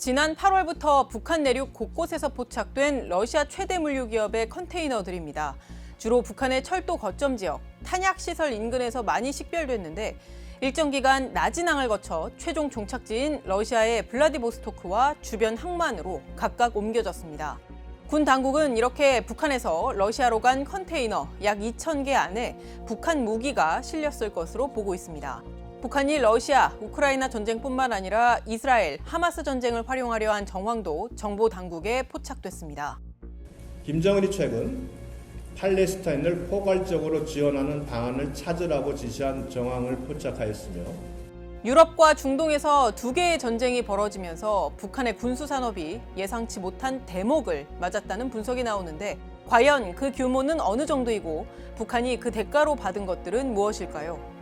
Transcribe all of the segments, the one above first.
지난 8월부터 북한 내륙 곳곳에서 포착된 러시아 최대 물류 기업의 컨테이너들입니다. 주로 북한의 철도 거점 지역, 탄약시설 인근에서 많이 식별됐는데 일정 기간 나진항을 거쳐 최종 종착지인 러시아의 블라디보스토크와 주변 항만으로 각각 옮겨졌습니다. 군 당국은 이렇게 북한에서 러시아로 간 컨테이너 약 2,000개 안에 북한 무기가 실렸을 것으로 보고 있습니다. 북한이 러시아, 우크라이나 전쟁뿐만 아니라 이스라엘, 하마스 전쟁을 활용하려 한 정황도 정보 당국에 포착됐습니다. 김정은이 최근 팔레스타인을 포괄적으로 지원하는 방안을 찾으라고 지시한 정황을 포착하였으며 유럽과 중동에서 두 개의 전쟁이 벌어지면서 북한의 군수산업이 예상치 못한 대목을 맞았다는 분석이 나오는데 과연 그 규모는 어느 정도이고 북한이 그 대가로 받은 것들은 무엇일까요?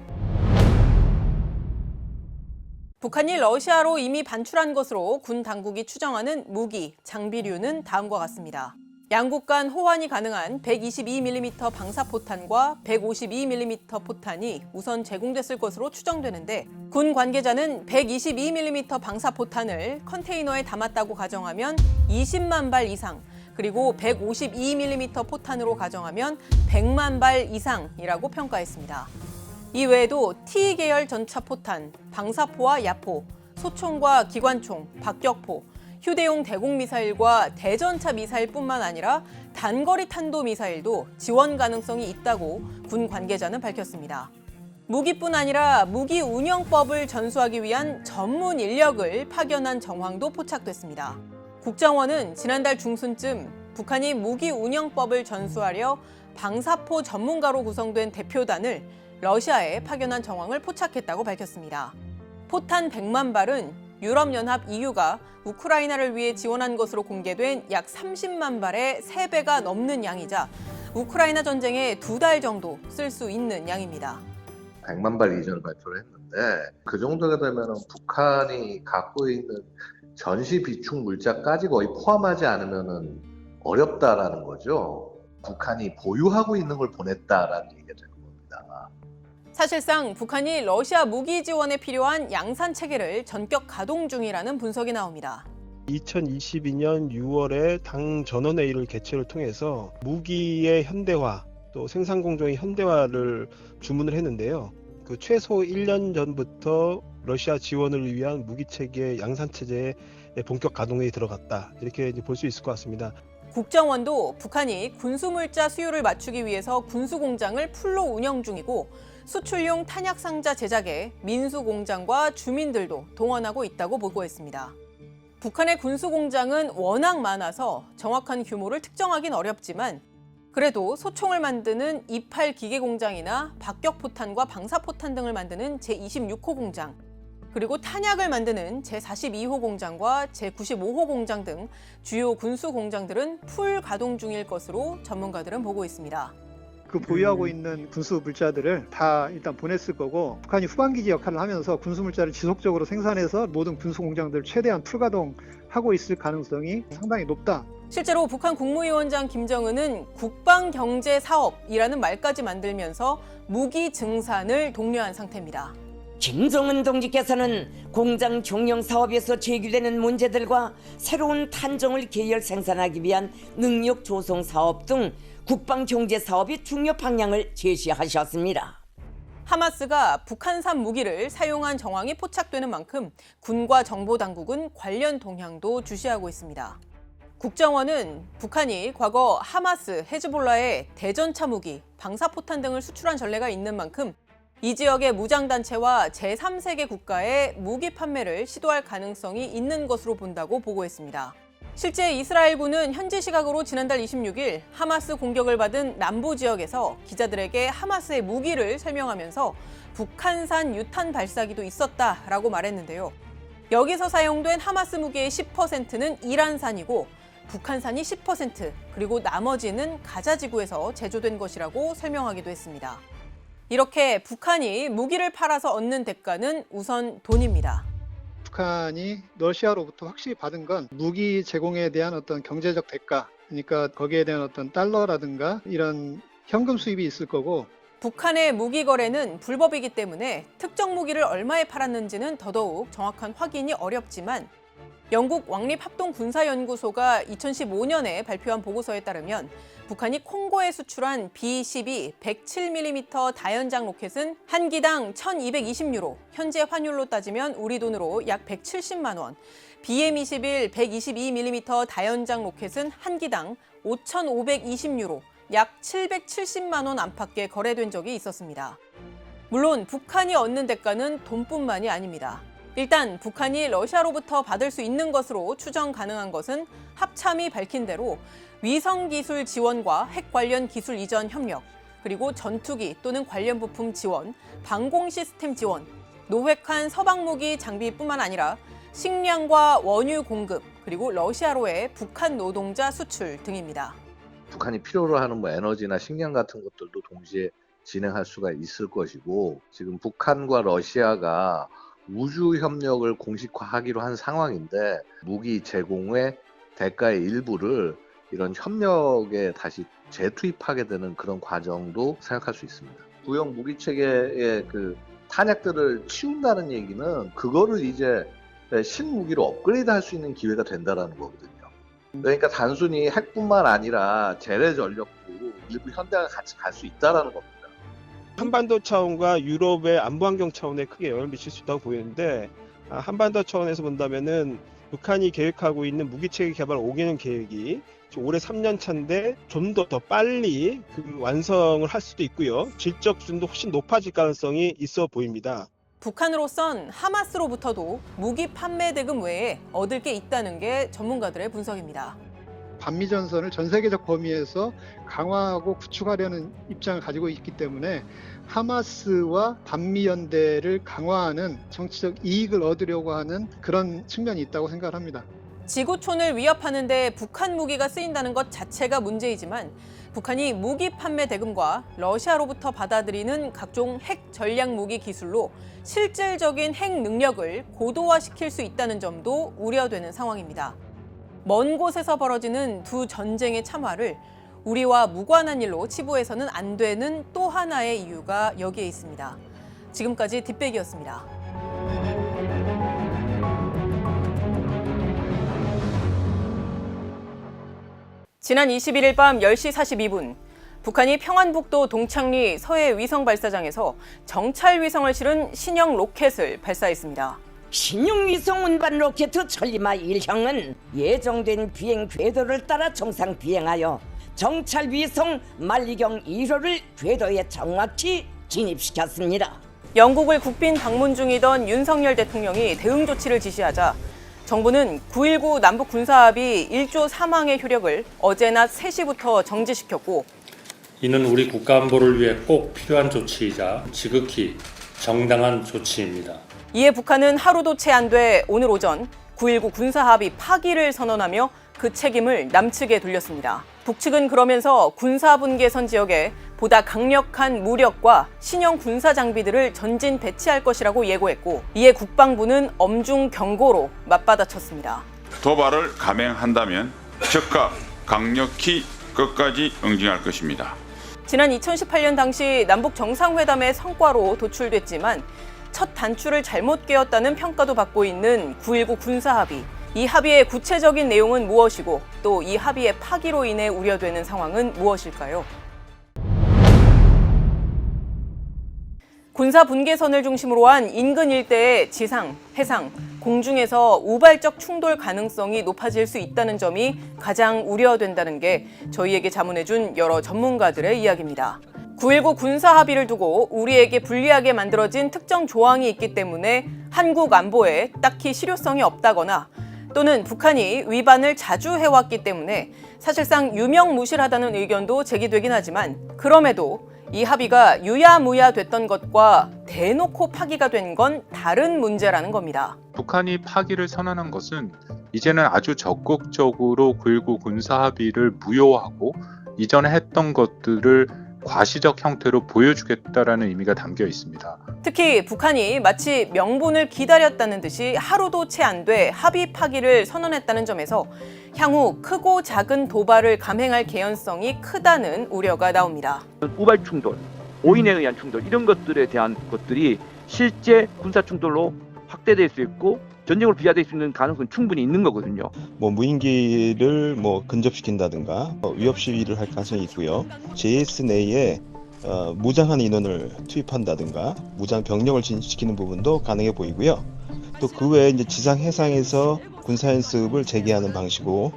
북한이 러시아로 이미 반출한 것으로 군 당국이 추정하는 무기, 장비류는 다음과 같습니다. 양국 간 호환이 가능한 122mm 방사포탄과 152mm 포탄이 우선 제공됐을 것으로 추정되는데 군 관계자는 122mm 방사포탄을 컨테이너에 담았다고 가정하면 20만 발 이상, 그리고 152mm 포탄으로 가정하면 100만 발 이상이라고 평가했습니다. 이 외에도 T-계열 전차포탄, 방사포와 야포, 소총과 기관총, 박격포, 휴대용 대공미사일과 대전차 미사일뿐만 아니라 단거리 탄도미사일도 지원 가능성이 있다고 군 관계자는 밝혔습니다. 무기뿐 아니라 무기 운영법을 전수하기 위한 전문 인력을 파견한 정황도 포착됐습니다. 국정원은 지난달 중순쯤 북한이 무기 운영법을 전수하려 방사포 전문가로 구성된 대표단을 러시아에 파견한 정황을 포착했다고 밝혔습니다. 포탄 100만 발은 유럽연합 EU가 우크라이나를 위해 지원한 것으로 공개된 약 30만 발의 3배가 넘는 양이자 우크라이나 전쟁에 2달 정도 쓸 수 있는 양입니다. 100만 발 이전을 발표를 했는데 그 정도가 되면 북한이 갖고 있는 전시 비축 물자까지 거의 포함하지 않으면 어렵다라는 거죠. 북한이 보유하고 있는 걸 보냈다라는 얘기가 되는 겁니다. 사실상 북한이 러시아 무기 지원에 필요한 양산 체계를 전격 가동 중이라는 분석이 나옵니다. 2022년 6월에 당 전원회의를 개최를 통해서 무기의 현대화, 또 생산 공정의 현대화를 주문을 했는데요. 그 최소 1년 전부터 러시아 지원을 위한 무기 체계 양산 체제에 본격 가동에 들어갔다. 이렇게 볼 수 있을 것 같습니다. 국정원도 북한이 군수물자 수요를 맞추기 위해서 군수공장을 풀로 운영 중이고 수출용 탄약 상자 제작에 민수공장과 주민들도 동원하고 있다고 보고했습니다. 북한의 군수공장은 워낙 많아서 정확한 규모를 특정하긴 어렵지만 그래도 소총을 만드는 28 기계공장이나 박격포탄과 방사포탄 등을 만드는 제26호 공장, 그리고 탄약을 만드는 제42호 공장과 제95호 공장 등 주요 군수 공장들은 풀 가동 중일 것으로 전문가들은 보고 있습니다. 그 보유하고 있는 군수 물자들을 다 일단 보냈을 거고 북한이 후방기지 역할을 하면서 군수 물자를 지속적으로 생산해서 모든 군수 공장들을 최대한 풀가동하고 있을 가능성이 상당히 높다. 실제로 북한 국무위원장 김정은은 국방경제사업이라는 말까지 만들면서 무기 증산을 독려한 상태입니다. 김정은 동지께서는 공장 종용 사업에서 제기되는 문제들과 새로운 탄종을 계열 생산하기 위한 능력 조성 사업 등 국방 경제 사업의 중요 방향을 제시하셨습니다. 하마스가 북한산 무기를 사용한 정황이 포착되는 만큼 군과 정보 당국은 관련 동향도 주시하고 있습니다. 국정원은 북한이 과거 하마스, 헤즈볼라에 대전차 무기, 방사포탄 등을 수출한 전례가 있는 만큼 이 지역의 무장단체와 제3세계 국가에 무기 판매를 시도할 가능성이 있는 것으로 본다고 보고했습니다. 실제 이스라엘군은 현지 시각으로 지난달 26일 하마스 공격을 받은 남부 지역에서 기자들에게 하마스의 무기를 설명하면서 북한산 유탄 발사기도 있었다라고 말했는데요. 여기서 사용된 하마스 무기의 10%는 이란산이고 북한산이 10%, 그리고 나머지는 가자지구에서 제조된 것이라고 설명하기도 했습니다. 이렇게 북한이 무기를 팔아서 얻는 대가는 우선 돈입니다. 북한이 러시아로부터 확실히 받은 건 무기 제공에 대한 어떤 경제적 대가, 그러니까 거기에 대한 어떤 달러라든가 이런 현금 수입이 있을 거고 북한의 무기 거래는 불법이기 때문에 특정 무기를 얼마에 팔았는지는 더더욱 정확한 확인이 어렵지만 영국 왕립합동군사연구소가 2015년에 발표한 보고서에 따르면 북한이 콩고에 수출한 B-12 107mm 다연장 로켓은 한 기당 1,220유로, 현재 환율로 따지면 우리 돈으로 약 170만 원, BM-21 122mm 다연장 로켓은 한 기당 5,520유로, 약 770만 원 안팎에 거래된 적이 있었습니다. 물론 북한이 얻는 대가는 돈뿐만이 아닙니다. 일단 북한이 러시아로부터 받을 수 있는 것으로 추정 가능한 것은 합참이 밝힌 대로 위성기술 지원과 핵 관련 기술 이전 협력, 그리고 전투기 또는 관련 부품 지원, 방공 시스템 지원, 노획한 서방무기 장비뿐만 아니라 식량과 원유 공급, 그리고 러시아로의 북한 노동자 수출 등입니다. 북한이 필요로 하는 뭐 에너지나 식량 같은 것들도 동시에 진행할 수가 있을 것이고, 지금 북한과 러시아가 우주 협력을 공식화하기로 한 상황인데 무기 제공의 대가의 일부를 이런 협력에 다시 재투입하게 되는 그런 과정도 생각할 수 있습니다. 구형 무기 체계의 그 탄약들을 치운다는 얘기는 그거를 이제 신무기로 업그레이드할 수 있는 기회가 된다라는 거거든요. 그러니까 단순히 핵뿐만 아니라 재래 전력도 일부 현대가 같이 갈 수 있다라는 겁니다. 한반도 차원과 유럽의 안보 환경 차원에 크게 영향을 미칠 수 있다고 보이는데, 한반도 차원에서 본다면은 북한이 계획하고 있는 무기체계 개발 5개년 계획이 올해 3년 차인데 좀 더 빨리 그 완성을 할 수도 있고요. 질적 수준도 훨씬 높아질 가능성이 있어 보입니다. 북한으로선 하마스로부터도 무기 판매 대금 외에 얻을 게 있다는 게 전문가들의 분석입니다. 반미전선을 전 세계적 범위에서 강화하고 구축하려는 입장을 가지고 있기 때문에 하마스와 반미연대를 강화하는 정치적 이익을 얻으려고 하는 그런 측면이 있다고 생각을 합니다. 지구촌을 위협하는 데 북한 무기가 쓰인다는 것 자체가 문제이지만 북한이 무기 판매 대금과 러시아로부터 받아들이는 각종 핵 전략 무기 기술로 실질적인 핵 능력을 고도화시킬 수 있다는 점도 우려되는 상황입니다. 먼 곳에서 벌어지는 두 전쟁의 참화를 우리와 무관한 일로 치부해서는 안 되는 또 하나의 이유가 여기에 있습니다. 지금까지 뒷배기였습니다. 지난 21일 밤 10시 42분, 북한이 평안북도 동창리 서해 위성 발사장에서 정찰 위성을 실은 신형 로켓을 발사했습니다. 신형 위성 운반 로켓 천리마 1형은 예정된 비행 궤도를 따라 정상 비행하여 정찰 위성 만리경 1호를 궤도에 정확히 진입시켰습니다. 영국을 국빈 방문 중이던 윤석열 대통령이 대응 조치를 지시하자 정부는 9.19 남북 군사합의 1조 3항의 효력을 어제 낮 3시부터 정지시켰고, 이는 우리 국가 안보를 위해 꼭 필요한 조치이자 지극히 정당한 조치입니다. 이에 북한은 하루도 채 안 돼 오늘 오전 9.19 군사합의 파기를 선언하며 그 책임을 남측에 돌렸습니다. 북측은 그러면서 군사분계선 지역에 보다 강력한 무력과 신형 군사 장비들을 전진 배치할 것이라고 예고했고, 이에 국방부는 엄중 경고로 맞받아쳤습니다. 도발을 감행한다면 즉각 강력히 끝까지 응징할 것입니다. 지난 2018년 당시 남북 정상회담의 성과로 도출됐지만 첫 단추를 잘못 꿰었다는 평가도 받고 있는 9.19 군사합의. 이 합의의 구체적인 내용은 무엇이고 또 이 합의의 파기로 인해 우려되는 상황은 무엇일까요? 군사 분계선을 중심으로 한 인근 일대의 지상, 해상, 공중에서 우발적 충돌 가능성이 높아질 수 있다는 점이 가장 우려된다는 게 저희에게 자문해준 여러 전문가들의 이야기입니다. 9.19 군사 합의를 두고 우리에게 불리하게 만들어진 특정 조항이 있기 때문에 한국 안보에 딱히 실효성이 없다거나 또는 북한이 위반을 자주 해왔기 때문에 사실상 유명무실하다는 의견도 제기되긴 하지만, 그럼에도 이 합의가 유야무야 됐던 것과 대놓고 파기가 된 건 다른 문제라는 겁니다. 북한이 파기를 선언한 것은 이제는 아주 적극적으로 9.19 군사합의를 무효하고 이전에 했던 것들을 과시적 형태로 보여주겠다라는 의미가 담겨 있습니다. 특히 북한이 마치 명분을 기다렸다는 듯이 하루도 채 안 돼 합의 파기를 선언했다는 점에서 향후 크고 작은 도발을 감행할 개연성이 크다는 우려가 나옵니다. 우발 충돌, 오인에 의한 충돌 이런 것들에 대한 것들이 실제 군사 충돌로 확대될 수 있고 전쟁으로 비화될 수 있는 가능성은 충분히 있는 거거든요. 무인기를 근접시킨다든가 위협 시위를 할 가능성이 있고요. JS 내에 무장한 인원을 투입한다든가 무장 병력을 진입시키는 부분도 가능해 보이고요. 또 그 외에 이제 지상 해상에서 군사 연습을 재개하는 방식으로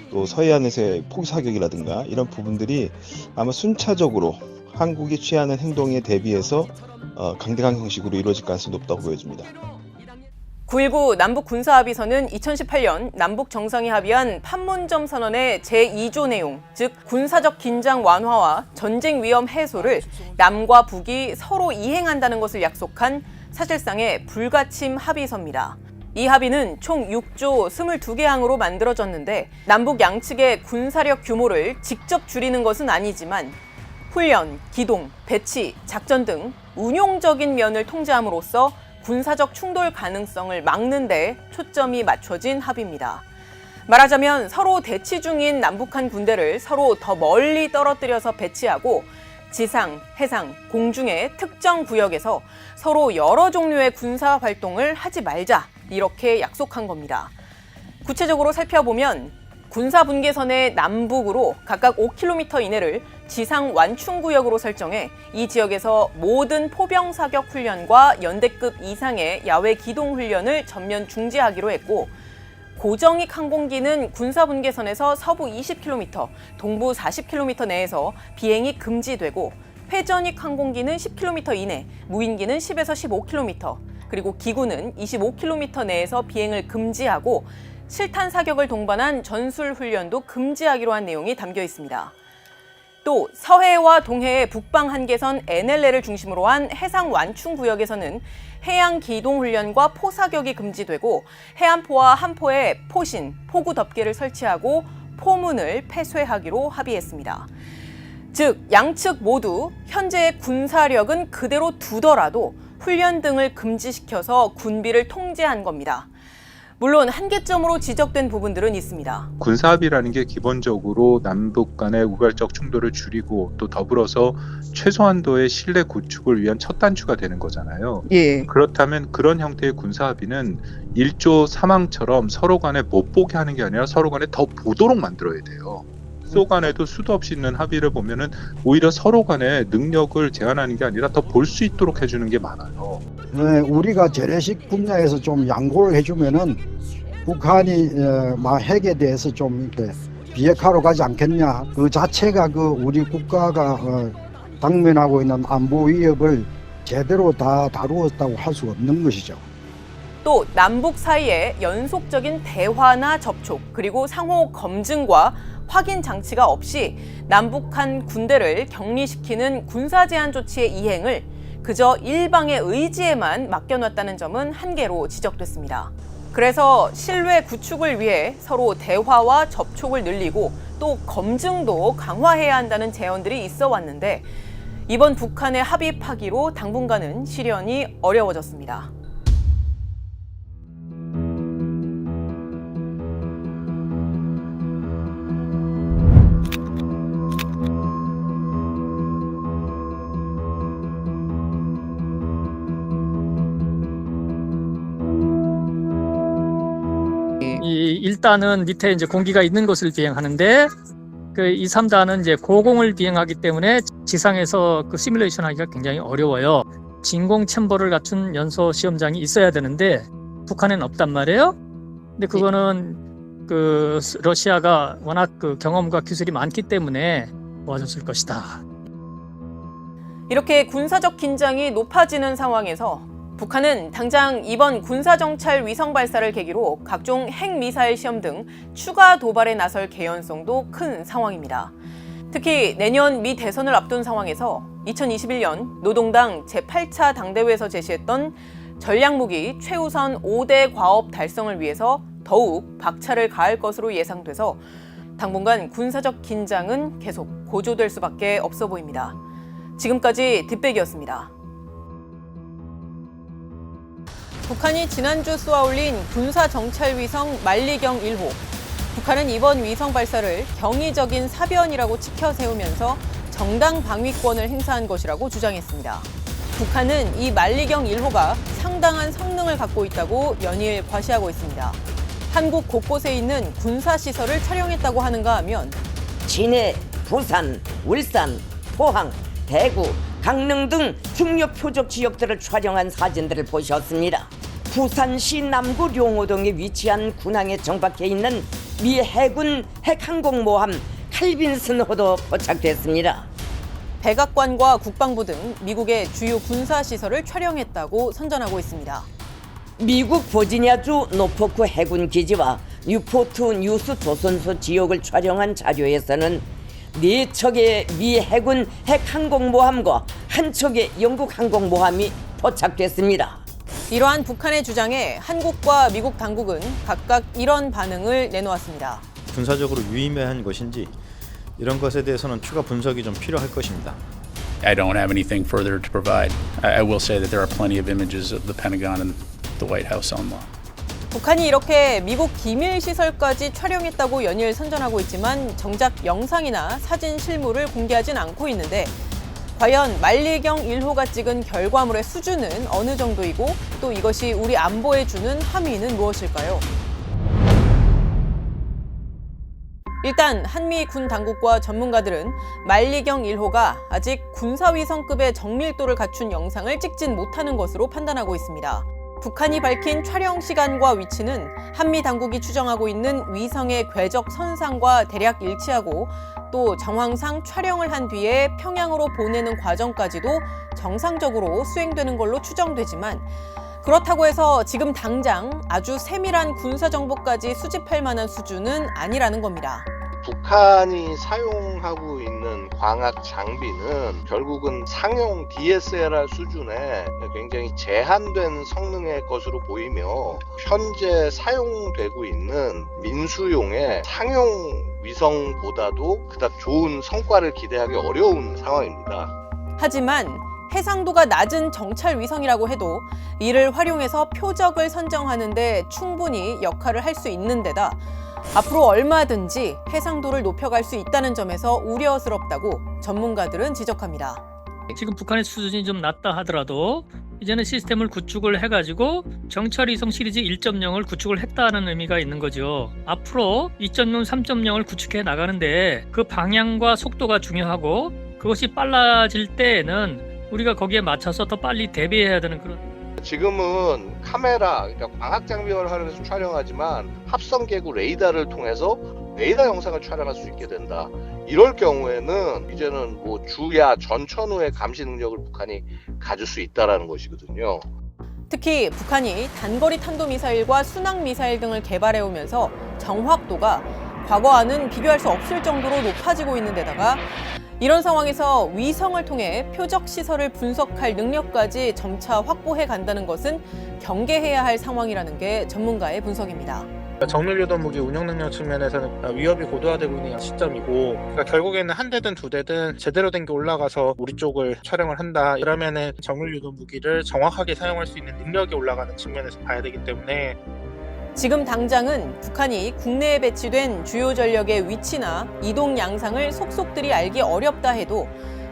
또 서해안에서의 포기사격이라든가 이런 부분들이 아마 순차적으로 한국이 취하는 행동에 대비해서 강대강 형식으로 이루어질 가능성이 높다고 보여집니다. 9.19 남북 군사합의서는 2018년 남북 정상이 합의한 판문점 선언의 제2조 내용, 즉 군사적 긴장 완화와 전쟁 위험 해소를 남과 북이 서로 이행한다는 것을 약속한 사실상의 불가침 합의서입니다. 이 합의는 총 6조 22개 항으로 만들어졌는데 남북 양측의 군사력 규모를 직접 줄이는 것은 아니지만 훈련, 기동, 배치, 작전 등 운용적인 면을 통제함으로써 군사적 충돌 가능성을 막는 데 초점이 맞춰진 합의입니다. 말하자면 서로 대치 중인 남북한 군대를 서로 더 멀리 떨어뜨려서 배치하고 지상, 해상, 공중의 특정 구역에서 서로 여러 종류의 군사 활동을 하지 말자, 이렇게 약속한 겁니다. 구체적으로 살펴보면 군사 분계선의 남북으로 각각 5km 이내를 지상 완충구역으로 설정해 이 지역에서 모든 포병 사격 훈련과 연대급 이상의 야외 기동 훈련을 전면 중지하기로 했고, 고정익 항공기는 군사 분계선에서 서부 20km, 동부 40km 내에서 비행이 금지되고, 회전익 항공기는 10km 이내, 무인기는 10에서 15km, 그리고 기구는 25km 내에서 비행을 금지하고 실탄 사격을 동반한 전술 훈련도 금지하기로 한 내용이 담겨 있습니다. 또 서해와 동해의 북방 한계선 NLL을 중심으로 한 해상 완충 구역에서는 해양 기동 훈련과 포사격이 금지되고 해안포와 함포에 포신, 포구 덮개를 설치하고 포문을 폐쇄하기로 합의했습니다. 즉 양측 모두 현재의 군사력은 그대로 두더라도 훈련 등을 금지시켜서 군비를 통제한 겁니다. 물론 한계점으로 지적된 부분들은 있습니다. 군사합의라는 게 기본적으로 남북 간의 우발적 충돌을 줄이고 또 더불어서 최소한도의 신뢰 구축을 위한 첫 단추가 되는 거잖아요. 예. 그렇다면 그런 형태의 군사합의는 1조 3항처럼 서로 간에 못 보게 하는 게 아니라 서로 간에 더 보도록 만들어야 돼요. 소 간에도 수도 없이 있는 합의를 보면은 오히려 서로 간에 능력을 제한하는 게 아니라 더 볼 수 있도록 해주는 게 많아요. 네, 우리가 재래식 분야에서 좀 양보를 해주면은 북한이 핵에 대해서 좀 이렇게 비핵화로 가지 않겠냐. 그 자체가 우리 국가가 당면하고 있는 안보 위협을 제대로 다 다루었다고 할 수 없는 것이죠. 또 남북 사이에 연속적인 대화나 접촉, 그리고 상호 검증과 확인 장치가 없이 남북한 군대를 격리시키는 군사 제한 조치의 이행을 그저 일방의 의지에만 맡겨놨다는 점은 한계로 지적됐습니다. 그래서 신뢰 구축을 위해 서로 대화와 접촉을 늘리고 또 검증도 강화해야 한다는 제언들이 있어 왔는데 이번 북한의 합의 파기로 당분간은 실현이 어려워졌습니다. 이 1단은 밑에 이제 공기가 있는 곳을 비행하는데 그 2, 3단은 이제 고공을 비행하기 때문에 지상에서 그 시뮬레이션 하기가 굉장히 어려워요. 진공 챔버를 갖춘 연소 시험장이 있어야 되는데 북한에는 없단 말이에요. 근데 그거는 그 러시아가 워낙 그 경험과 기술이 많기 때문에 도와줬을 것이다. 이렇게 군사적 긴장이 높아지는 상황에서 북한은 당장 이번 군사정찰 위성 발사를 계기로 각종 핵미사일 시험 등 추가 도발에 나설 개연성도 큰 상황입니다. 특히 내년 미 대선을 앞둔 상황에서 2021년 노동당 제8차 당대회에서 제시했던 전략무기 최우선 5대 과업 달성을 위해서 더욱 박차를 가할 것으로 예상돼서 당분간 군사적 긴장은 계속 고조될 수밖에 없어 보입니다. 지금까지 뒷백이었습니다. 북한이 지난주 쏘아올린 군사정찰위성 만리경 1호. 북한은 이번 위성 발사를 경이적인 사변이라고 치켜 세우면서 정당 방위권을 행사한 것이라고 주장했습니다. 북한은 이 만리경 1호가 상당한 성능을 갖고 있다고 연일 과시하고 있습니다. 한국 곳곳에 있는 군사시설을 촬영했다고 하는가 하면 진해, 부산, 울산, 포항, 대구, 강릉 등 중요 표적 지역들을 촬영한 사진들을 보셨습니다. 부산시 남구 룡호동에 위치한 군항에 정박해 있는 미 해군 핵항공모함 칼빈슨호도 포착됐습니다. 백악관과 국방부 등 미국의 주요 군사시설을 촬영했다고 선전하고 있습니다. 미국 버지니아주 노포크 해군 기지와 뉴포트 뉴스 조선소 지역을 촬영한 자료에서는 4척의 미 해군 핵항공모함과 한 척의 영국 항공모함이 포착됐습니다. 이러한 북한의 주장에 한국과 미국 당국은 각각 이런 반응을 내놓았습니다. 군사적으로 유의미한 것인지 이런 것에 대해서는 추가 분석이 좀 필요할 것입니다. I don't have anything further to provide. I will say that there are plenty of images of the Pentagon and the White House online. 북한이 이렇게 미국 기밀 시설까지 촬영했다고 연일 선전하고 있지만 정작 영상이나 사진 실물을 공개하진 않고 있는데 과연 만리경 1호가 찍은 결과물의 수준은 어느 정도이고 또 이것이 우리 안보에 주는 함의는 무엇일까요? 일단 한미 군 당국과 전문가들은 만리경 1호가 아직 군사위성급의 정밀도를 갖춘 영상을 찍진 못하는 것으로 판단하고 있습니다. 북한이 밝힌 촬영 시간과 위치는 한미 당국이 추정하고 있는 위성의 궤적 선상과 대략 일치하고 또 정황상 촬영을 한 뒤에 평양으로 보내는 과정까지도 정상적으로 수행되는 걸로 추정되지만 그렇다고 해서 지금 당장 아주 세밀한 군사 정보까지 수집할 만한 수준은 아니라는 겁니다. 북한이 사용하고 있는 광학 장비는 결국은 상용 DSLR 수준의 굉장히 제한된 성능의 것으로 보이며 현재 사용되고 있는 민수용의 상용 위성보다도 그닥 좋은 성과를 기대하기 어려운 상황입니다. 하지만 해상도가 낮은 정찰 위성이라고 해도 이를 활용해서 표적을 선정하는 데 충분히 역할을 할 수 있는 데다 앞으로 얼마든지 해상도를 높여갈 수 있다는 점에서 우려스럽다고 전문가들은 지적합니다. 지금 북한의 수준이 좀 낮다 하더라도 이제는 시스템을 구축을 해가지고 정찰위성 시리즈 1.0을 구축을 했다는 의미가 있는 거죠. 앞으로 2.0, 3.0을 구축해 나가는데 그 방향과 속도가 중요하고 그것이 빨라질 때에는 우리가 거기에 맞춰서 더 빨리 대비해야 되는 그런 지금은 카메라, 그러니까 광학 장비를 활용해서 촬영하지만 합성 계구 레이더를 통해서 레이더 영상을 촬영할 수 있게 된다. 이럴 경우에는 이제는 뭐 주야 전천후의 감시 능력을 북한이 가질 수 있다라는 것이거든요. 특히 북한이 단거리 탄도미사일과 순항미사일 등을 개발해오면서 정확도가 과거와는 비교할 수 없을 정도로 높아지고 있는 데다가 이런 상황에서 위성을 통해 표적 시설을 분석할 능력까지 점차 확보해 간다는 것은 경계해야 할 상황이라는 게 전문가의 분석입니다. 정밀유도 무기 운영 능력 측면에서는 위협이 고도화되고 있는 시점이고 그러니까 결국에는 한 대든 두 대든 제대로 된 게 올라가서 우리 쪽을 촬영을 한다. 그러면은 정밀유도 무기를 정확하게 사용할 수 있는 능력이 올라가는 측면에서 봐야 되기 때문에 지금 당장은 북한이 국내에 배치된 주요 전력의 위치나 이동 양상을 속속들이 알기 어렵다 해도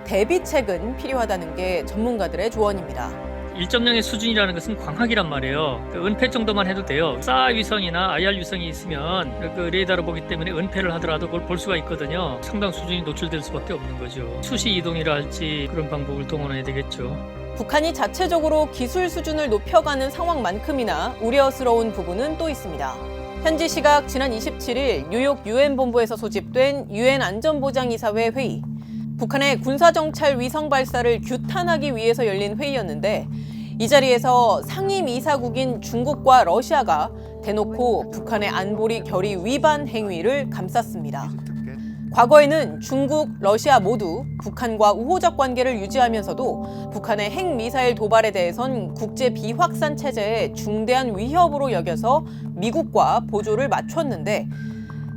대비책은 필요하다는 게 전문가들의 조언입니다. 1.0의 수준이라는 것은 광학이란 말이에요. 그 은폐 정도만 해도 돼요. 싸 위성이나 IR 위성이 있으면 그 레이더로 보기 때문에 은폐를 하더라도 그걸 볼 수가 있거든요. 상당 수준이 노출될 수밖에 없는 거죠. 수시 이동이라 할지 그런 방법을 동원해야 되겠죠. 북한이 자체적으로 기술 수준을 높여가는 상황만큼이나 우려스러운 부분은 또 있습니다. 현지 시각 지난 27일 뉴욕 유엔 본부에서 소집된 유엔 안전보장이사회 회의. 북한의 군사정찰 위성 발사를 규탄하기 위해서 열린 회의였는데 이 자리에서 상임이사국인 중국과 러시아가 대놓고 북한의 안보리 결의 위반 행위를 감쌌습니다. 과거에는 중국, 러시아 모두 북한과 우호적 관계를 유지하면서도 북한의 핵미사일 도발에 대해선 국제 비확산 체제의 중대한 위협으로 여겨서 미국과 보조를 맞췄는데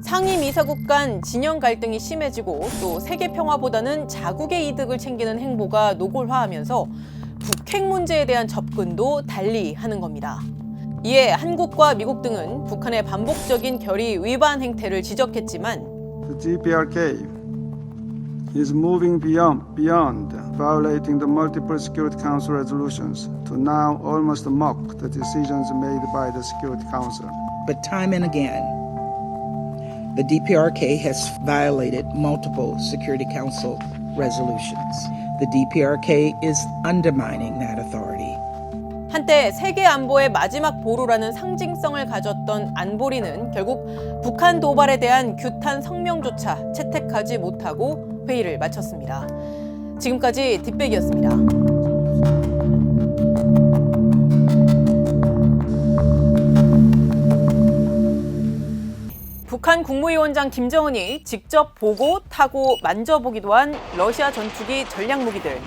상임이사국 간 진영 갈등이 심해지고 또 세계 평화보다는 자국의 이득을 챙기는 행보가 노골화하면서 북핵 문제에 대한 접근도 달리 하는 겁니다. 이에 한국과 미국 등은 북한의 반복적인 결의 위반 행태를 지적했지만 The DPRK is moving beyond violating the multiple Security Council resolutions to now almost mock the decisions made by the Security Council. But time and again, the DPRK has violated multiple Security Council resolutions. The DPRK is undermining that authority. 한때 세계 안보의 마지막 보루라는 상징성을 가졌던 안보리는 결국 북한 도발에 대한 규탄 성명조차 채택하지 못하고 회의를 마쳤습니다. 지금까지 뒷백이었습니다. 북한 국무위원장 김정은이 직접 보고 타고 만져보기도 한 러시아 전투기 전략 무기들.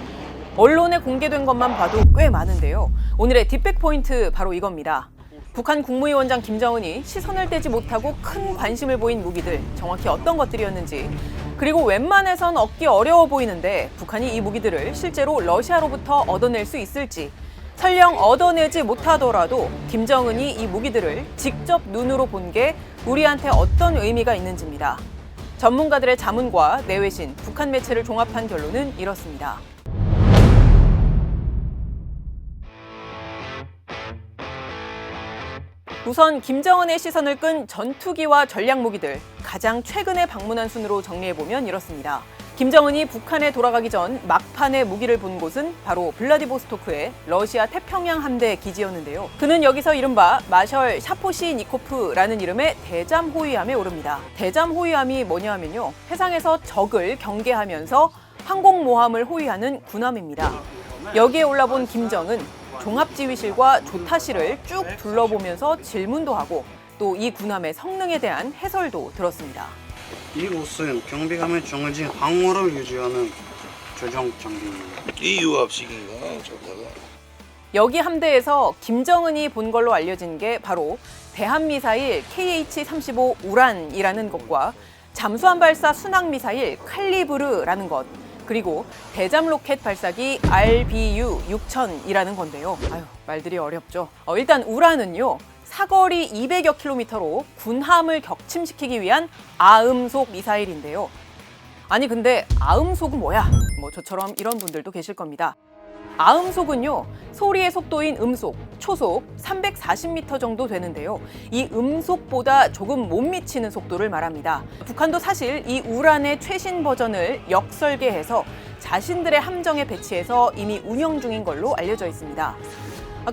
언론에 공개된 것만 봐도 꽤 많은데요. 오늘의 뒷백 포인트 바로 이겁니다. 북한 국무위원장 김정은이 시선을 떼지 못하고 큰 관심을 보인 무기들, 정확히 어떤 것들이었는지, 그리고 웬만해선 얻기 어려워 보이는데 북한이 이 무기들을 실제로 러시아로부터 얻어낼 수 있을지, 설령 얻어내지 못하더라도 김정은이 이 무기들을 직접 눈으로 본 게 우리한테 어떤 의미가 있는지입니다. 전문가들의 자문과 내외신, 북한 매체를 종합한 결론은 이렇습니다. 우선 김정은의 시선을 끈 전투기와 전략 무기들, 가장 최근에 방문한 순으로 정리해보면 이렇습니다. 김정은이 북한에 돌아가기 전 막판에 무기를 본 곳은 바로 블라디보스토크의 러시아 태평양 함대 기지였는데요. 그는 여기서 이른바 마셜 샤포시니코프라는 이름의 대잠 호위함에 오릅니다. 대잠 호위함이 뭐냐 하면요, 해상에서 적을 경계하면서 항공모함을 호위하는 군함입니다. 여기에 올라본 김정은 종합지휘실과 조타실을 쭉 둘러보면서 질문도 하고 또 이 군함의 성능에 대한 해설도 들었습니다. 이 옷은 경비감에 정해진 항모를 유지하는 조정 장비입니다. 이 유압식인가 저거가? 여기 함대에서 김정은이 본 걸로 알려진 게 바로 대한미사일 KH-35 우란이라는 것과 잠수함 발사 순항미사일 칼리브르라는 것, 그리고 대잠 로켓 발사기 RBU-6000이라는 건데요. 아유, 말들이 어렵죠. 일단 우란은요, 사거리 200여 킬로미터로 군함을 격침시키기 위한 아음속 미사일인데요. 아니 근데 아음속은 뭐야? 뭐 저처럼 이런 분들도 계실 겁니다. 아음속은요, 소리의 속도인 음속, 초속 340m 정도 되는데요. 이 음속보다 조금 못 미치는 속도를 말합니다. 북한도 사실 이 우란의 최신 버전을 역설계해서 자신들의 함정에 배치해서 이미 운영 중인 걸로 알려져 있습니다.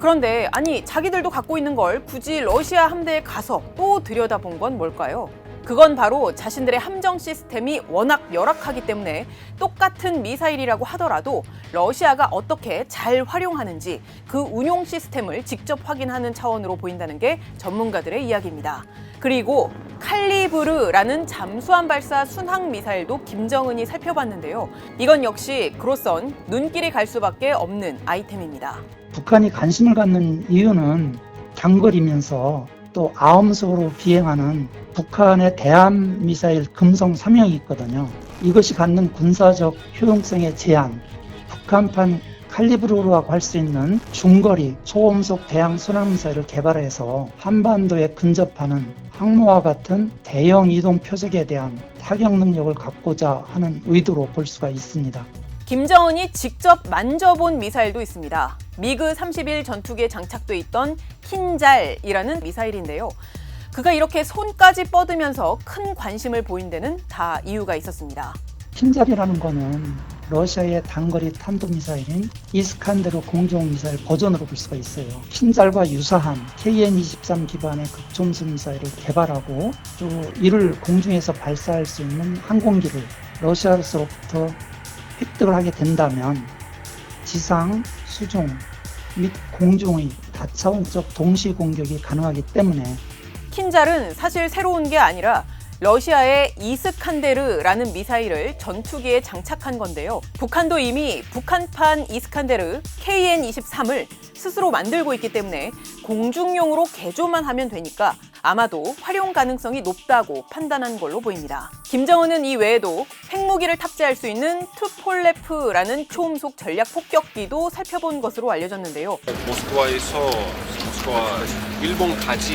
그런데 아니 자기들도 갖고 있는 걸 굳이 러시아 함대에 가서 또 들여다본 건 뭘까요? 그건 바로 자신들의 함정 시스템이 워낙 열악하기 때문에 똑같은 미사일이라고 하더라도 러시아가 어떻게 잘 활용하는지 그 운용 시스템을 직접 확인하는 차원으로 보인다는 게 전문가들의 이야기입니다. 그리고 칼리브르라는 잠수함 발사 순항 미사일도 김정은이 살펴봤는데요. 이건 역시 그로선 눈길이 갈 수밖에 없는 아이템입니다. 북한이 관심을 갖는 이유는 장거리면서 또 아음속으로 비행하는 북한의 대함 미사일 금성 3형이 있거든요. 이것이 갖는 군사적 효용성의 제한, 북한판 칼리브르라고 할 수 있는 중거리 초음속 대항 순항 미사일을 개발해서 한반도에 근접하는 항모와 같은 대형 이동 표적에 대한 타격 능력을 갖고자 하는 의도로 볼 수가 있습니다. 김정은이 직접 만져본 미사일도 있습니다. 미그 31 전투기에 장착돼 있던 킨잘이라는 미사일인데요. 그가 이렇게 손까지 뻗으면서 큰 관심을 보인 데는 다 이유가 있었습니다. 킨잘이라는 거는 러시아의 단거리 탄도미사일인 이스칸데르 공중 미사일 버전으로 볼 수가 있어요. 킨잘과 유사한 KN-23 기반의 극초음속 미사일을 개발하고 또 이를 공중에서 발사할 수 있는 항공기를 러시아로부터 획득을 하게 된다면 지상, 수중 및 공중의 다차원적 동시 공격이 가능하기 때문에 킨잘은 사실 새로운 게 아니라 러시아의 이스칸데르라는 미사일을 전투기에 장착한 건데요. 북한도 이미 북한판 이스칸데르 KN-23을 스스로 만들고 있기 때문에 공중용으로 개조만 하면 되니까 아마도 활용 가능성이 높다고 판단한 걸로 보입니다. 김정은은 이 외에도 핵무기를 탑재할 수 있는 투폴레프라는 초음속 전략 폭격기도 살펴본 것으로 알려졌는데요. 모스크바에서 모스크바 일본까지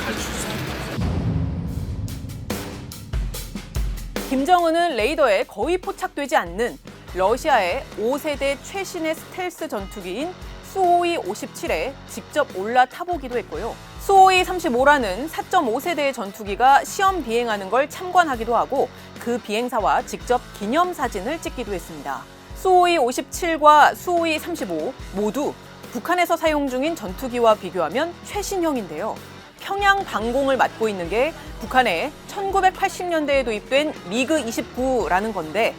갈 수 있습니다. 김정은은 레이더에 거의 포착되지 않는 러시아의 5세대 최신의 스텔스 전투기인 수호이 57에 직접 올라타보기도 했고요. 수호이 35라는 4.5세대의 전투기가 시험 비행하는 걸 참관하기도 하고 그 비행사와 직접 기념사진을 찍기도 했습니다. 수호이 57과 수호이 35 모두 북한에서 사용 중인 전투기와 비교하면 최신형인데요. 평양 방공을 맡고 있는 게 북한의 1980년대에 도입된 미그 29라는 건데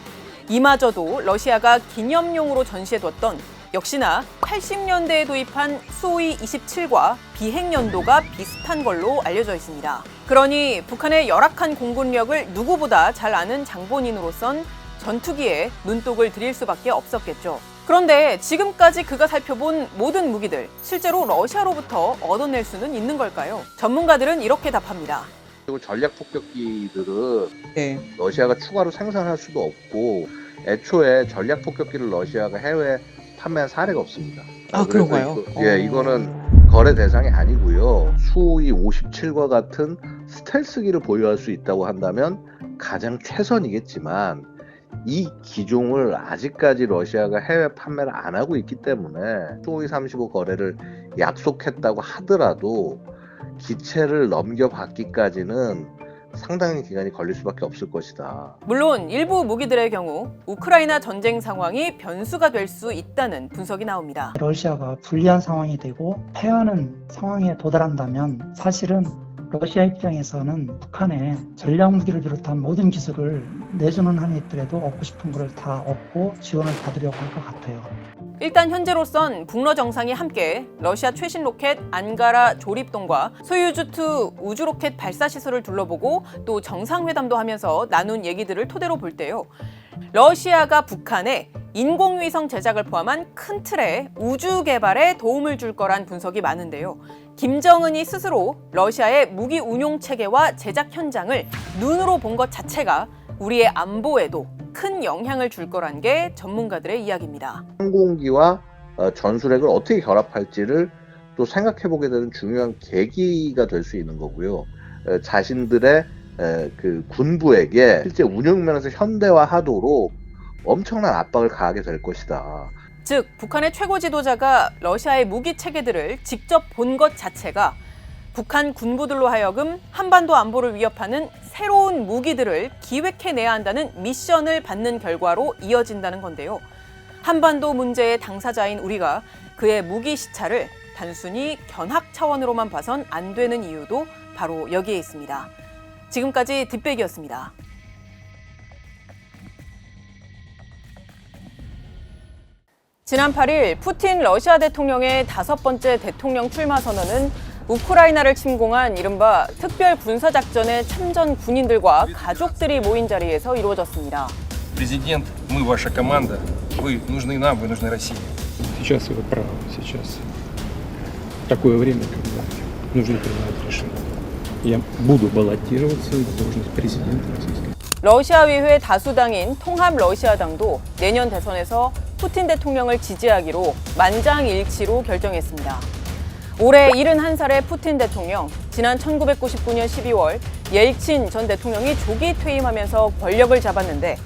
이마저도 러시아가 기념용으로 전시해뒀던 역시나 80년대에 도입한 수호이 27과 비행 연도가 비슷한 걸로 알려져 있습니다. 그러니 북한의 열악한 공군력을 누구보다 잘 아는 장본인으로선 전투기에 눈독을 들일 수밖에 없었겠죠. 그런데 지금까지 그가 살펴본 모든 무기들 실제로 러시아로부터 얻어낼 수는 있는 걸까요? 전문가들은 이렇게 답합니다. 그리고 전략 폭격기들은 러시아가 추가로 생산할 수도 없고 애초에 전략 폭격기를 러시아가 해외에 판매한 사례가 없습니다. 그런가요? 이거는 거래 대상이 아니고요. 수호이 57과 같은 스텔스기를 보유할 수 있다고 한다면 가장 최선이겠지만 이 기종을 아직까지 러시아가 해외 판매를 안 하고 있기 때문에 수호이 35 거래를 약속했다고 하더라도 기체를 넘겨받기까지는 상당히 기간이 걸릴 수밖에 없을 것이다. 물론 일부 무기들의 경우 우크라이나 전쟁 상황이 변수가 될 수 있다는 분석이 나옵니다. 러시아가 불리한 상황이 되고 패하는 상황에 도달한다면 사실은 러시아 입장에서는 북한에 전략 무기를 비롯한 모든 기술을 내주는 한이 있더라도 얻고 싶은 것을 다 얻고 지원을 받으려고 할 것 같아요. 일단 현재로선 북러 정상이 함께 러시아 최신 로켓 안가라 조립동과 소유주2 우주 로켓 발사 시설을 둘러보고 또 정상회담도 하면서 나눈 얘기들을 토대로 볼 때요. 러시아가 북한에 인공위성 제작을 포함한 큰 틀의 우주 개발에 도움을 줄 거란 분석이 많은데요. 김정은이 스스로 러시아의 무기 운용 체계와 제작 현장을 눈으로 본 것 자체가 우리의 안보에도 큰 영향을 줄 거란 게 전문가들의 이야기입니다. 항공기와 전술핵을 어떻게 결합할지를 또 생각해보게 되는 중요한 계기가 될 수 있는 거고요. 자신들의 그 군부에게 실제 운영 면에서 현대화하도록 엄청난 압박을 가하게 될 것이다. 즉, 북한의 최고 지도자가 러시아의 무기 체계들을 직접 본 것 자체가 북한 군부들로 하여금 한반도 안보를 위협하는 새로운 무기들을 기획해내야 한다는 미션을 받는 결과로 이어진다는 건데요. 한반도 문제의 당사자인 우리가 그의 무기 시차를 단순히 견학 차원으로만 봐선 안 되는 이유도 바로 여기에 있습니다. 지금까지 뒷배기였습니다. 지난 8일 푸틴 러시아 대통령의 5번째 대통령 출마 선언은 우크라이나를 침공한 이른바 특별 군사작전의 참전 군인들과 가족들이 모인 자리에서 이루어졌습니다. Президент, мы ваша команда. Вы нужны нам, вы нужны России. Сейчас вы правы, сейчас такое время, когда нужно принимать решения. Я буду баллотироваться на должность президента Российской. 러시아 의회 다수당인 통합 러시아당도 내년 대선에서 푸틴 대통령을 지지하기로 만장일치로 결정했습니다. 올해 71살의 푸틴 대통령, 지난 1999년 12월 옐친 전 대통령이 조기 퇴임하면서 권력을 잡았는데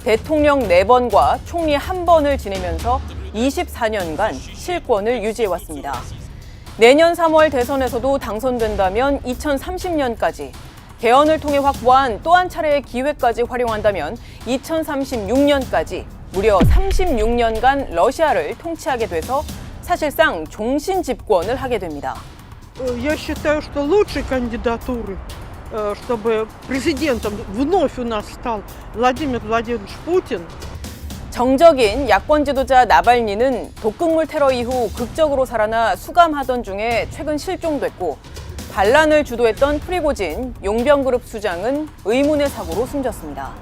대통령 4번과 총리 1번을 지내면서 24년간 실권을 유지해왔습니다. 내년 3월 대선에서도 당선된다면 2030년까지, 개헌을 통해 확보한 또 한 차례의 기회까지 활용한다면 2036년까지 무려 36년간 러시아를 통치하게 돼서 사실상 종신 집권을 하게 됩니다. Я считаю, что лучшей кандидатурой, чтобы президентом вновь у нас стал Владимир Владимирович Путин. 정적인 야권 지도자 나발니는 독극물 테러 이후 극적으로 살아나 수감하던 중에 최근 실종됐고, 반란을 주도했던 프리고진 용병그룹 수장은 의문의 사고로 숨졌습니다.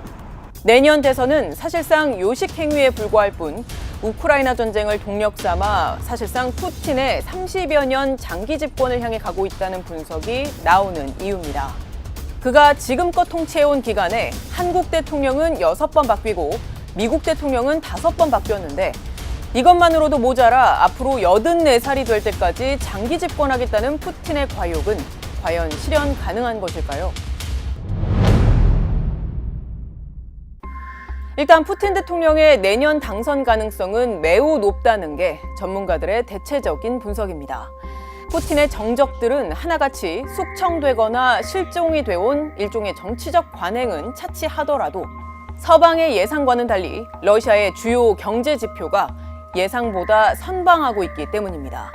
내년 대선은 사실상 요식 행위에 불과할 뿐 우크라이나 전쟁을 동력 삼아 사실상 푸틴의 30여 년 장기 집권을 향해 가고 있다는 분석이 나오는 이유입니다. 그가 지금껏 통치해온 기간에 한국 대통령은 6번 바뀌고 미국 대통령은 5번 바뀌었는데 이것만으로도 모자라 앞으로 84살이 될 때까지 장기 집권하겠다는 푸틴의 과욕은 과연 실현 가능한 것일까요? 일단 푸틴 대통령의 내년 당선 가능성은 매우 높다는 게 전문가들의 대체적인 분석입니다. 푸틴의 정적들은 하나같이 숙청되거나 실종이 되어온 일종의 정치적 관행은 차치하더라도 서방의 예상과는 달리 러시아의 주요 경제 지표가 예상보다 선방하고 있기 때문입니다.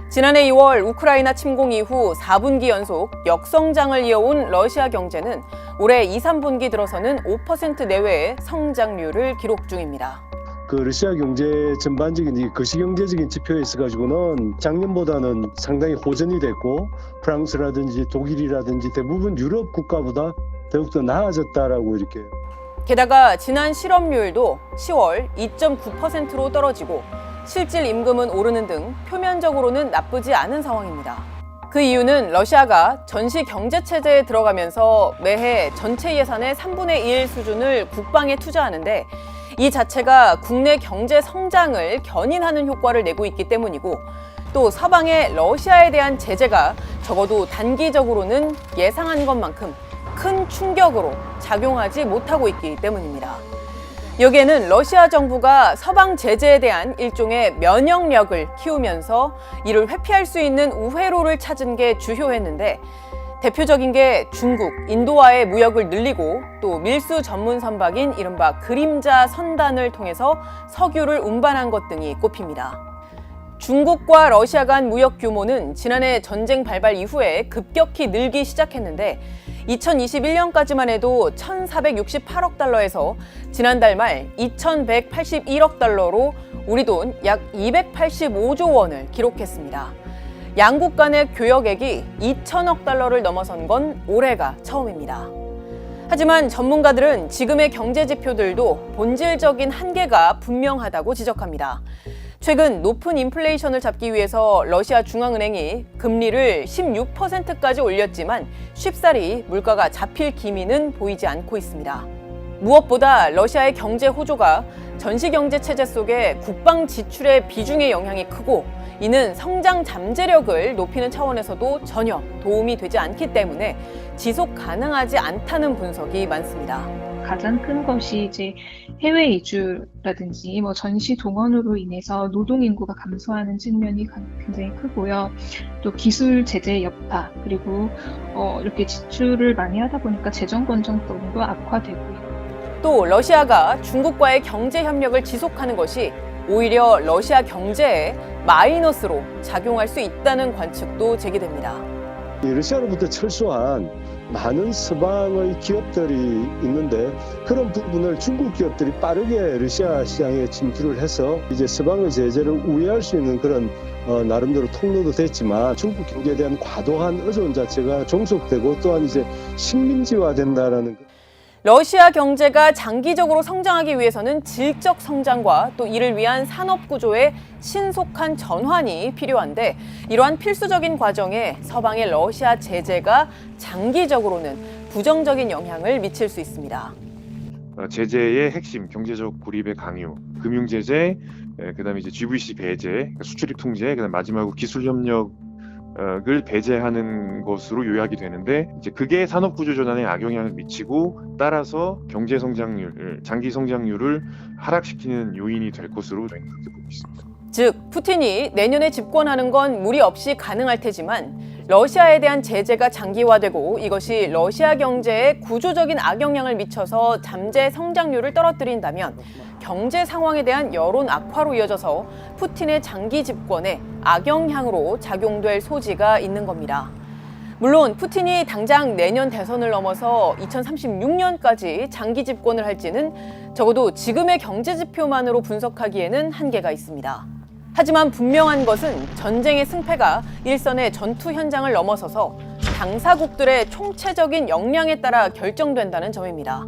지난해 2월 우크라이나 침공 이후 4분기 연속 역성장을 이어온 러시아 경제는 올해 2, 3분기 들어서는 5% 내외의 성장률을 기록 중입니다. 그 러시아 경제 전반적인 이 거시경제적인 지표에 있어 가지고는 작년보다는 상당히 호전이 됐고 프랑스라든지 독일이라든지 대부분 유럽 국가보다 더욱더 나아졌다라고 이렇게. 게다가 지난 실업률도 10월 2.9%로 떨어지고 실질 임금은 오르는 등 표면적으로는 나쁘지 않은 상황입니다. 그 이유는 러시아가 전시 경제 체제에 들어가면서 매해 전체 예산의 3분의 1 수준을 국방에 투자하는데 이 자체가 국내 경제 성장을 견인하는 효과를 내고 있기 때문이고 또 서방의 러시아에 대한 제재가 적어도 단기적으로는 예상한 것만큼 큰 충격으로 작용하지 못하고 있기 때문입니다. 여기에는 러시아 정부가 서방 제재에 대한 일종의 면역력을 키우면서 이를 회피할 수 있는 우회로를 찾은 게 주요했는데 대표적인 게 중국, 인도와의 무역을 늘리고 또 밀수 전문 선박인 이른바 그림자 선단을 통해서 석유를 운반한 것 등이 꼽힙니다. 중국과 러시아 간 무역 규모는 지난해 전쟁 발발 이후에 급격히 늘기 시작했는데 2021년까지만 해도 1,468억 달러에서 지난달 말 2,181억 달러로 우리 돈 약 285조 원을 기록했습니다. 양국 간의 교역액이 2천억 달러를 넘어선 건 올해가 처음입니다. 하지만 전문가들은 지금의 경제 지표들도 본질적인 한계가 분명하다고 지적합니다. 최근 높은 인플레이션을 잡기 위해서 러시아 중앙은행이 금리를 16%까지 올렸지만 쉽사리 물가가 잡힐 기미는 보이지 않고 있습니다. 무엇보다 러시아의 경제 호조가 전시경제 체제 속에 국방 지출의 비중의 영향이 크고 이는 성장 잠재력을 높이는 차원에서도 전혀 도움이 되지 않기 때문에 지속 가능하지 않다는 분석이 많습니다. 가장 큰 것이 이제 해외 이주라든지 전시 동원으로 인해서 노동 인구가 감소하는 측면이 굉장히 크고요. 또 기술 제재 여파 그리고 이렇게 지출을 많이 하다 보니까 재정 건전성도 악화되고 있고. 또 러시아가 중국과의 경제 협력을 지속하는 것이 오히려 러시아 경제에 마이너스로 작용할 수 있다는 관측도 제기됩니다. 러시아로부터 철수한 많은 서방의 기업들이 있는데 그런 부분을 중국 기업들이 빠르게 러시아 시장에 진출을 해서 이제 서방의 제재를 우회할 수 있는 그런 나름대로 통로도 됐지만 중국 경제에 대한 과도한 의존 자체가 종속되고 또한 이제 식민지화된다라는. 러시아 경제가 장기적으로 성장하기 위해서는 질적 성장과 또 이를 위한 산업 구조의 신속한 전환이 필요한데 이러한 필수적인 과정에 서방의 러시아 제재가 장기적으로는 부정적인 영향을 미칠 수 있습니다. 제재의 핵심, 경제적 고립의 강요, 금융 제재, 그다음에 이제 GVC 배제, 수출입 통제, 그다음 마지막으로 기술 협력 을 배제하는 것으로 요약이 되는데 이제 그게 산업 구조 전환에 악영향을 미치고 따라서 경제 성장률, 장기 성장률을 하락시키는 요인이 될 것으로 저희는 그렇게 보고 있습니다. 즉, 푸틴이 내년에 집권하는 건 무리 없이 가능할 테지만 러시아에 대한 제재가 장기화되고 이것이 러시아 경제에 구조적인 악영향을 미쳐서 잠재 성장률을 떨어뜨린다면 경제 상황에 대한 여론 악화로 이어져서 푸틴의 장기 집권에 악영향으로 작용될 소지가 있는 겁니다. 물론 푸틴이 당장 내년 대선을 넘어서 2036년까지 장기 집권을 할지는 적어도 지금의 경제 지표만으로 분석하기에는 한계가 있습니다. 하지만 분명한 것은 전쟁의 승패가 일선의 전투 현장을 넘어서서 당사국들의 총체적인 역량에 따라 결정된다는 점입니다.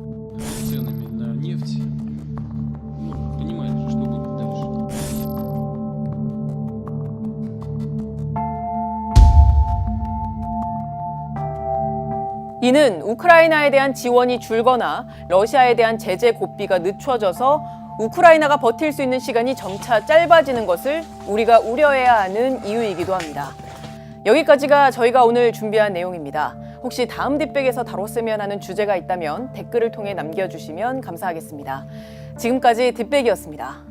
이는 우크라이나에 대한 지원이 줄거나 러시아에 대한 제재 고삐가 늦춰져서 우크라이나가 버틸 수 있는 시간이 점차 짧아지는 것을 우리가 우려해야 하는 이유이기도 합니다. 여기까지가 저희가 오늘 준비한 내용입니다. 혹시 다음 뒷백에서 다뤘으면 하는 주제가 있다면 댓글을 통해 남겨주시면 감사하겠습니다. 지금까지 뒷백이었습니다.